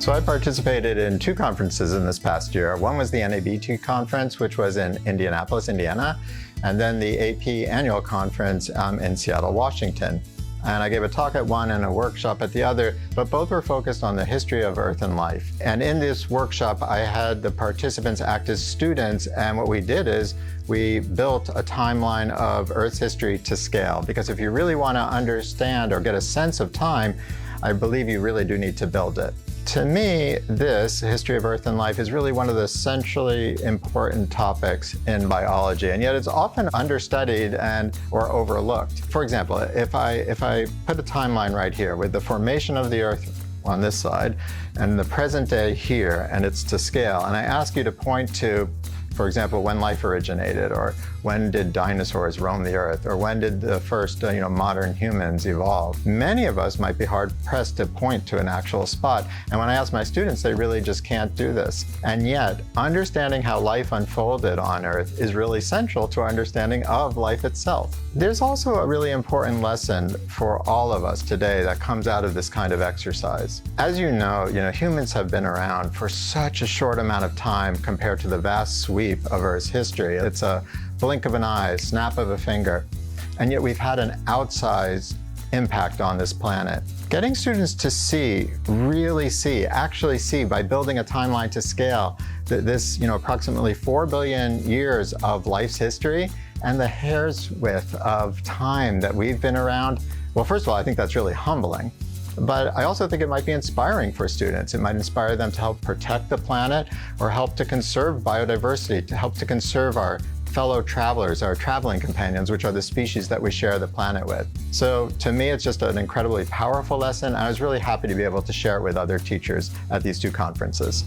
So I participated in two conferences in this past year. One was the NABT conference, which was in Indianapolis, Indiana, and then the AP annual conference in Seattle, Washington. And I gave a talk at one and a workshop at the other, but both were focused on the history of Earth and life. And in this workshop, I had the participants act as students, and what we did is we built a timeline of Earth's history to scale. Because if you really want to understand or get a sense of time, I believe you really do need to build it. To me, this history of Earth and life is really one of the centrally important topics in biology, and yet it's often understudied or overlooked. For example, if I put a timeline right here with the formation of the Earth on this side and the present day here, and it's to scale, and I ask you to point to, for example, when life originated, or when did dinosaurs roam the earth, or when did the first modern humans evolve? Many of us might be hard-pressed to point to an actual spot. And when I ask my students, they really just can't do this. And yet, understanding how life unfolded on Earth is really central to our understanding of life itself. There's also a really important lesson for all of us today that comes out of this kind of exercise. As you know, humans have been around for such a short amount of time compared to the vast sweep of Earth's history. It's a blink of an eye, snap of a finger, and yet we've had an outsized impact on this planet. Getting students to actually see by building a timeline to scale that this, approximately 4 billion years of life's history and the hair's width of time that we've been around, well, first of all, I think that's really humbling. But I also think it might be inspiring for students. It might inspire them to help protect the planet or help to conserve biodiversity, to help to conserve our fellow travelers, our traveling companions, which are the species that we share the planet with. So to me, it's just an incredibly powerful lesson. I was really happy to be able to share it with other teachers at these two conferences.